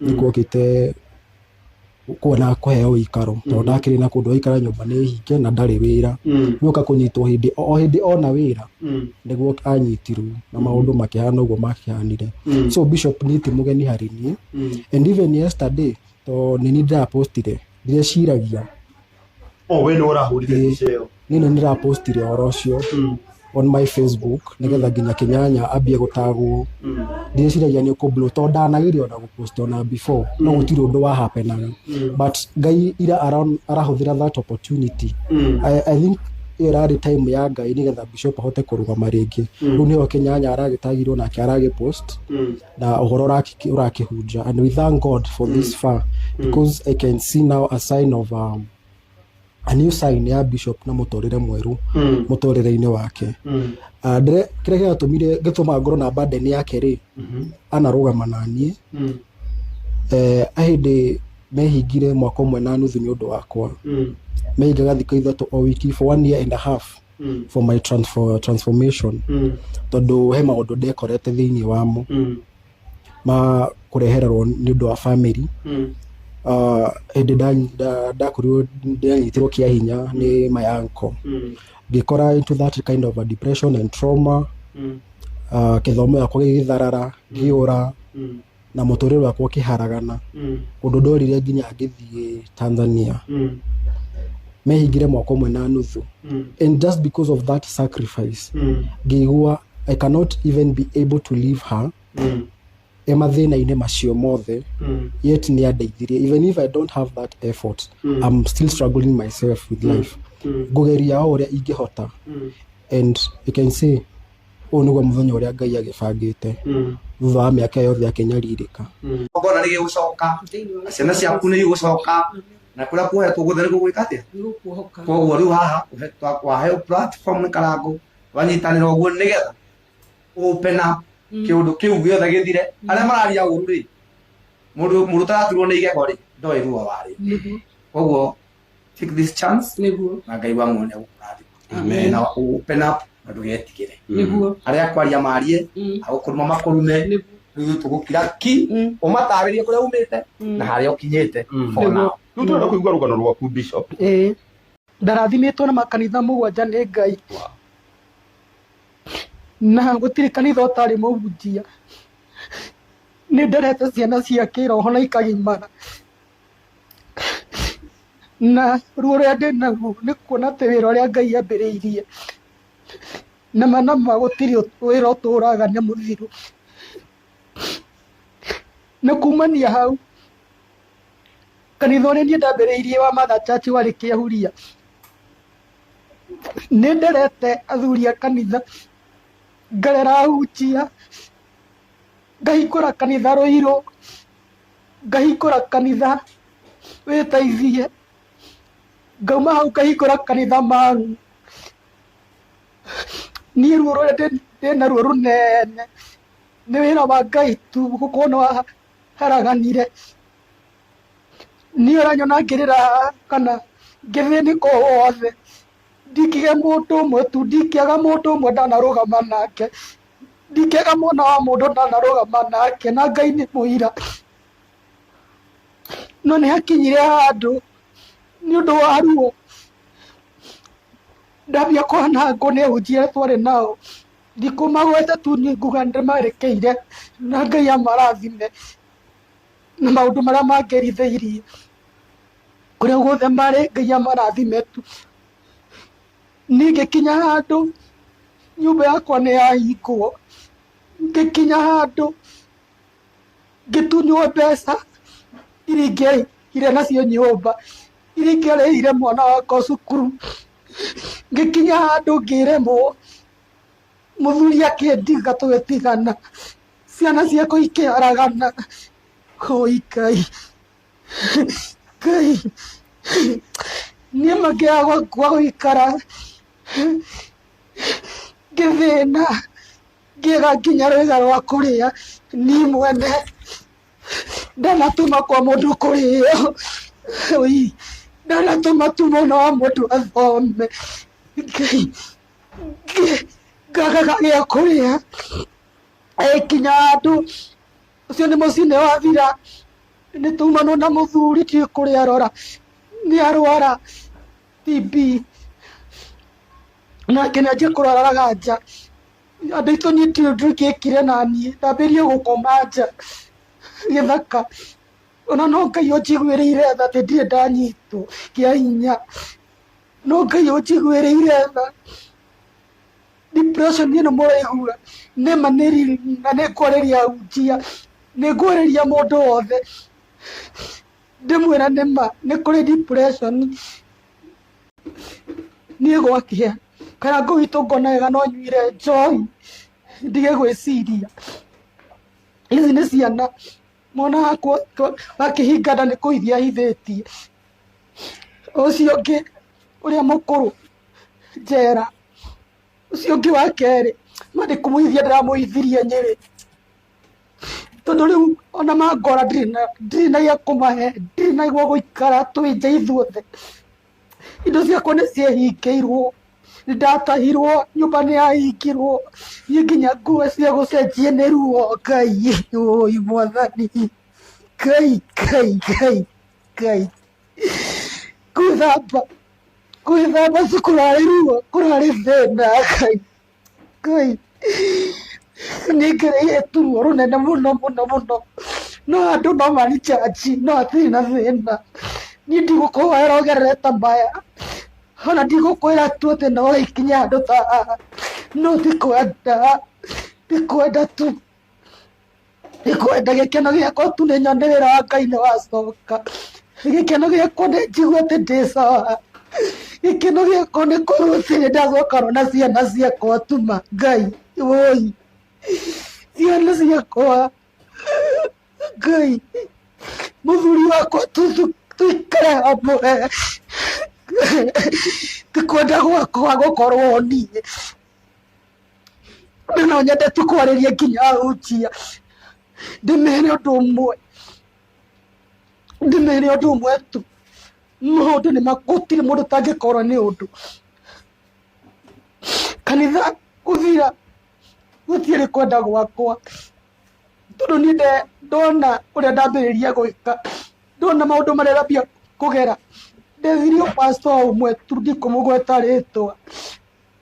nikuokite kuona kuheo ikaro to ndakiri na kundu ikara nyumba ni hinge na ndari wira nyoka kunyitwo hindi ona wira niguo anyitirwo na maundu makihana uguo makihanire so bishop niti mugeni hari ni and even yesterday to nini ndapostire ndiciragia we no urahurire ceo nini ndapostire orocio on my Facebook nigetha nginya kinyanya ambie gutagwo ndiciragia ni kublo to ndanagire ona gupost ona before no gutire undu wa happen but Ngai ira arahuthira that opportunity I think irari time ya Ngai nigetha bishop ahote kurugama ringi riu niho kinyanya aragitagirwo na kiarage post na uhoro urakihunja and we thank God for this far because I can see now a sign of a new sign ya bishop na mutorire mweru mutorire-ini wake ndire kire gatumire gituma ngoro na burden yake ri anarugama nanie ahinde mehingire mwaka umwe na nuthu ni undu wakwa mehingaga thikũ ithatu o wiki for 1 year and a half for my transformation tondu he maundu ndekorete thiini wamo ma kurehererwo ni undu wa family hindi ndakorirwo ndanyitirwo kia hinya ni my uncle ngikora into that kind of a depression and trauma kithomo yakwa githarara giura na muturire wakwa kiharagana undu ndorire nginya ngithie Tanzania mehingire mwaka umwe na nuthu and just because of that sacrifice ngigua I cannot even be able to leave her emathina-ini macio mothe yet ni andeithirie even if I don't have that effort I'm still struggling myself with life ngugeria uria ingihota and you can say niguo muthenya uria Ngai agibangite thutha wa miaka yothe akinyaririka ngona ni gigucoka ciana ciaku ni igucoka na kuria kuhetwo guothe ni gugwika atia koguo riu haha waheo platform karango wanyitanira uguo nigetha open up kiundu kiu giothe githire aria mararia uru ri mundu taraturwo ni igego ri ndoi ruo wari koguo take this chance na Ngai wa mwene gukurathi amen na open up na ndugetigire aria kwaria marie agukuruma makurume riu tugukira ki umataririe kuria umite na haria ukinyite for now riu turenda kuigua rugano rwaku bishop ndarathimitwo na makanitha mugwanja ni Ngai na gutiri kanitha utari mubunjia ni nderete ciana cia kiroho na ikagimara na ruo ria ndinaguo ni kuona ati wira uria Ngai ambiriirie na manama gutiri wira uturaga ni muthiru na kumania hau kanitha uria nie ndambiriirie wa Mother Church wari Kiahuria ni nderete athuri a kanitha ngarera hunjia ngahingũra kanitha Ruiru ngahingũra kanitha Witaithie ngauma hau ngahingũra kanitha Mang'u niĩ ruo rũrĩa ndĩnaruo rũnene nĩ wĩra wa Ngai tu gũkorwo nĩ waharaganire niĩ ũranyona ngĩrĩra kana ngĩthĩnĩka wothe ndikige mũndũ ũmwe tu ndikĩaga mũndũ ũmwe ndanarũgama nake ndikĩaga mwana wa mũndũ ndanarũgama nake na Ngai nĩ mũira no nĩ hakinyire handũ nĩ ũndũ wa ruo ndambia kwanangwo nĩ ahunjia twarĩ nao ndikũmagwete tu nĩ nguga ndĩmarekeire na Ngai amarathime na maũndũ marĩa mangĩrithĩirie kũrĩa guothe marĩ Ngai amarathime tu ningĩkinya handũ nyũmba yakwa nĩ yahingwo ngĩkinya handũ ngĩtunywo mbeca iria ingĩarĩhire nacio nyũmba iria ingĩarĩhire mwana wakwa cukuru ngĩkinya handũ ngĩremwo mũthuri akĩndiga tũgĩtigana ciana ciakwa ikĩaragana oi Ngai Ngai niĩ mangĩaga gwa gũikara ngĩthĩna ngĩaga nginya rwĩga rwa kũrĩa niĩ mwene ndanatũma kwa mũndũ kũrĩo oi ndanatũma tu mwana wa mũndũ athome Ngai ngagaga gĩa kũrĩa kinya handũ ũcio nĩ mũciĩ wathira nä tumano na må thuri ti kå rä arora nä arwara TB nake nä anjä kå rwaraga nja andå aitå niä tirä ndå kä kire naniä ndambä rie gå koma nja gä thaka ona no Ngai å njiguä rä ire tha atä ndirä ndanyitwo kä a hinya no Ngai å njiguä rä ire tha depression ä no må raigua nä ma nä riri na nä kwereria hunjia nä ngwereria må ndå wothe ndä mwä ra nä ma nä kå rä depression niä gwakä a kana ngå witå ngona wega no nyuire njohi ndige gwä ciria ici nä ciana mwana wakwa wakä hingana nä kå ithia hithä tie å cio ngä å rä a må kå rå njera å cio ngä wa kerä mandä kå må ithia ndä ramå ithirie Nyä rä tondå rä u ona mangora ndirä na gä a kå mahe ndirä na gwa gå ikara twä nja ithuothe indo ciakwa nä ciehingä irwo nä ndatahirwo nyå nä yahingirwo niä nginya nguo cia gå cenjie nä ruo Ngai oi mwathani Ngai gwithamba kå rarä ruo kå rarä thä na Ngai nä ngä rä turwo rå nene må no no andå no manichaji no atirä na thä na niä ndigå kå hoera å gerereta mbaya ona ndigå kwä ra tu atä no ikinya andå ta no ndä kwenda tu ndä kwenda gä keno gä akwa tu nä nyone wä ra wa Ngai nä wacoka gä keno gä akwa nä njigua atä ndä sawa gä keno gä akwa nä kå rå atä nä ndacokanwo na ciana ciakwa tuma Ngai oi ciana ciakwa Ngai må thuri wakwa tuikare hamwe ti kwenda gwakwa gå korwo niä no nyende tu kwarä ria nginya hunjia ndä mere å ndå å mwe tu må ndå nä magåtirä må ndå tangä korwo nä å ndå kanitha gå thira gå tiä kwenda gwakwa tondå niä ndona å rä a ndambä rä ria gwä ka ndona maå ndå marä a rambia kå gera ndethirio pastor å mwe tu ndikå må gweta rä twa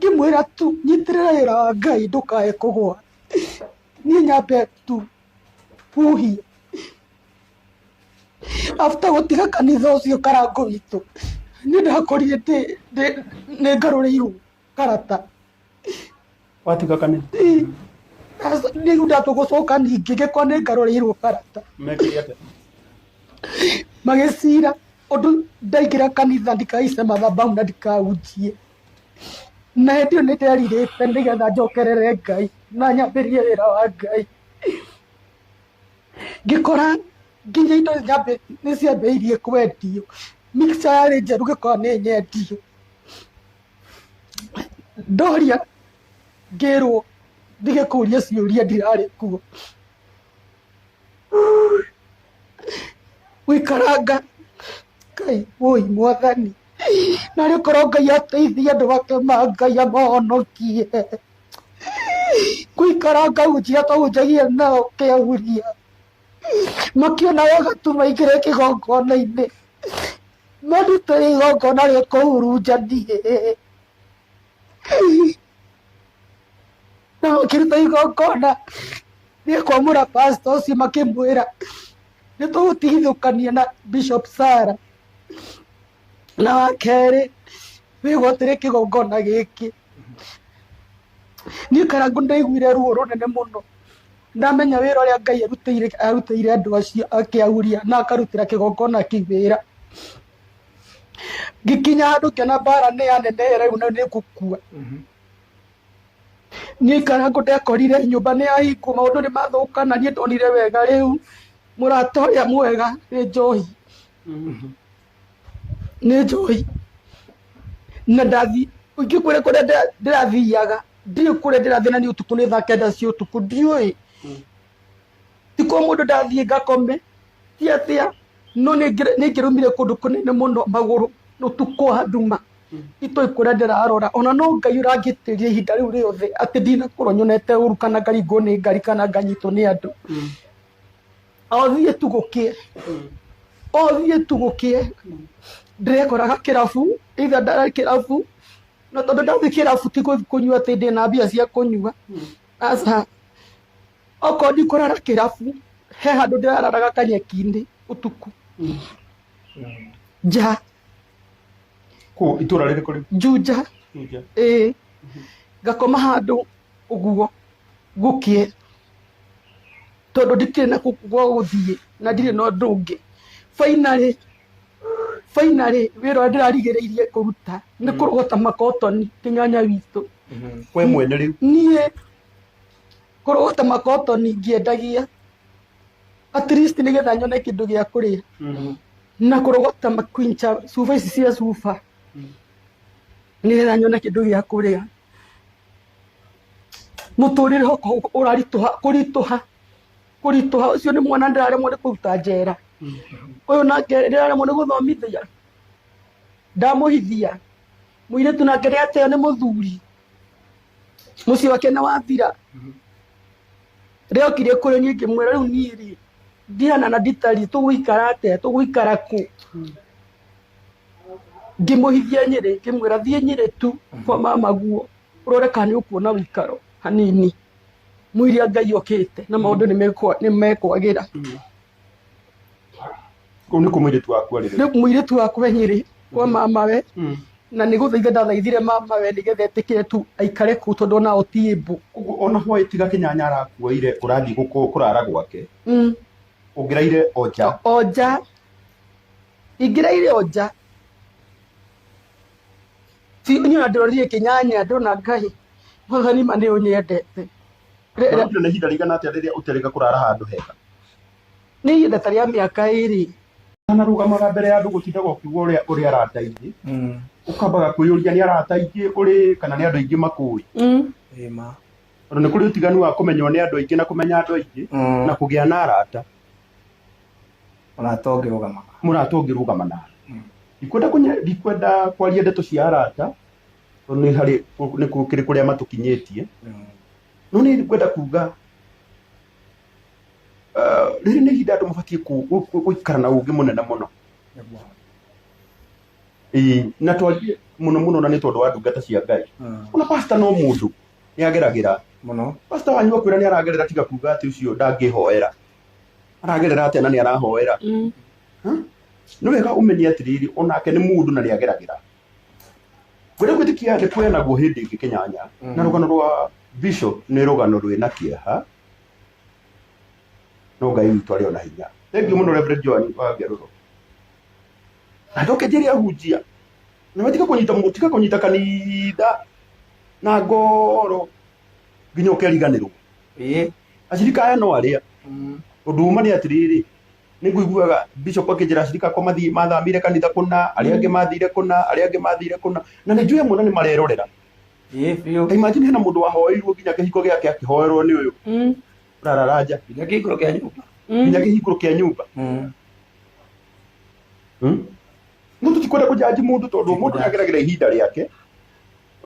ngä mwä ra tu nyitä rä ra wä ra wa Ngai ndå kae kå gwa niä nyambe tu huhie after gå tiga kanitha å cio karangå witå nä ndakorire nä ngarå rä irwo karata watiga kanitha nä u ndatå gå coka ningä gä korwo nä ngarå rä irwo karata magä cira å ndå ndaingä ra kanitha ndikaice mathabau na ndikahunjie na hä ndä ä yo nä nderirä te nä getha njokerere Ngai na nyambä rie wä ra wa Ngai ngä kora nginya indo nä ciambä irie kwendio mixture yarä njeru gä kora nä nyendio ndoria ngä rwo ndigä kå ria ciå ria ndirarä kuo gå ikaranga Ngai oi mwathani na rä korwo Ngai ateithia andå ake ma Ngai amahonokie gå ikaranga hunjia twahunjagia nao kä ahuria makiona wega tu maingä re kä gongona-inä marutä rä igongona rä kå hurunjanie na makä ruta igongona nä kwamå ra pastor å cio makä mwä ra nä tå gå tigithå kania na Bishop Sarah na wa kerä wä gwatä rä kä gongona gä kä niä karangå ndaiguire ruo rå nene må no ndamenya wä ra å rä a Ngai arutä ire andå acio akä ahuria na akarutä ra kä gongona kä wä ra ngä kinya handå kena mbara nä yanenehe rä u na nä gå kua niä karangå ndekorire nyå mba nä yahingwo maå ndå nä mathå ka na niä ndonire wega rä u må rata å rä a mwega nä njohi nä njohi na ndathi ingä kwä re kå rä a ndä rathiaga ndiä kå rä a ndä rathiä na nä å tukå nä thaa kenda cia å tukå ndiå tiko må ndå ndathiä ngakome ti atä a no nä ngä rå mire kå ndå kå nene må no magå rå å tukå handuma itå kå rä a ndä rarora ona no Ngai å rangä tä ria ihinda rä u rä othe atä ndinakå rwo nyonete å ru kana ngaringwo nä ngari kana nganyitwo nä andå Othie tugukie. Othie tugukie. Ndirekoraga kirabu, either ndara kirabu. Na tondu ndathi kirabu ti kunyua ti ndi na mbia cia kunyua. Asa. Oko ndi kurara kirabu. He handu ndirararaga kanyeki-ini utuku. Ja. Ko itura riri kuri? Juja. Juja. Ngakoma handu uguo gukie. Tondu ndikire na gwa guthie na ndire no ndungi. Finally wira ndirarigiriirie kuruta ni kurogota makotoni kinyanya witu. Kwe mwene riu? Nie kurogota makotoni ngiendagia. At least nigetha nyone kindu gia kuria. Na kurogota makwincha cuba ici cia cuba. Nigetha nyone kindu gia kuria. Muturire hoko urarituha kurituha ucio ni mwana ndiraremwo ni kuruta njera. Uyu nake ndiraremwo ni guthomithia. Ndamuhithia muiretu nake niateo ni muthuri. Muci wake na wathira. Riokire kuri nie ngimwira riu niiri ndihana na nditari tuguikara ate tuguikara ku. Ngimuhithia Nyeri ngimwira thie Nyeri tu kwa mama guo urore kana ukuona wikaro hanini. Muiria Ngai okite na maundu ni mekwagira. Ko ni kumwiretu waku ari? Ni muiretu wakwa Nyeri kwa mama we. Na ni guthaitha ndathaithire mama we nigetha etikire tu aikare ku tondu ona otiimbu. Ona hwa itiga kinyanya arakuoire urathi kurara gwake. Ungiraire oja? Oja. Ingiraire oja. Ti nyona ndorire kinyanya ndona Ngai. Mwathani ma ni unyendete. Ndio na hida rigana atia riria utereka kurara handu hega? Ni hida taria miaka iri. Na rugamaga mbere ya andu gutinda gukigwa uria arataingi. Ukambaga kwiyuria ni arataingi uri kana ni andu aingi makui. Ema. Tondu ni kuri utiganu wa kumenywo ni andu aingi na kumenya andu aingi na kugia na arata. Muratongerugama na. Ndikwenda kwaria ndeto cia arata tondu ni hari ni kukiri kuria matukinyetie. No ni kwenda kuga riri ni hida andu mabatie guikara na ugi munene muno. Na twarie muno na ni tondu wa ndungata cia Ngai. Ona pastor no mundu ni ageragira muno. Pastor wanyu akwira ni aragerera tiga kuga ati ucio ndangihoera. Aragerera ati na ni arahoera. No wega umenye atiriri onake ni mundu na ni ageragira. Gwira gwitikia ni kwena go hindi ingi kinyanya na rugano rwa bishop ni rugano rwina kieha. No Ngai witu ari ona hinya. Thank you muno Reverend John wa Ngeruro. Ndoke jeri ahujia. Na matika kunyita kanitha na ngoro nginya ukeriganirwo. Acirika aya no aria. Uduma ni atiriri. Niguiguaga bishop akijira acirika kwa mathamire kanitha kuna, aria angi mathire kuna. Na ni njue muno ni marerorera. Biyo. Imagine hena mundu wahoirwo nginya kihiko giake akihoerwo ni uyu. Rararaja. Nginya kihiko kia nyumba. Nginya kihiko kia nyumba. No tutikwenda kujaji mundu tondu mundu ageragira ihinda riake.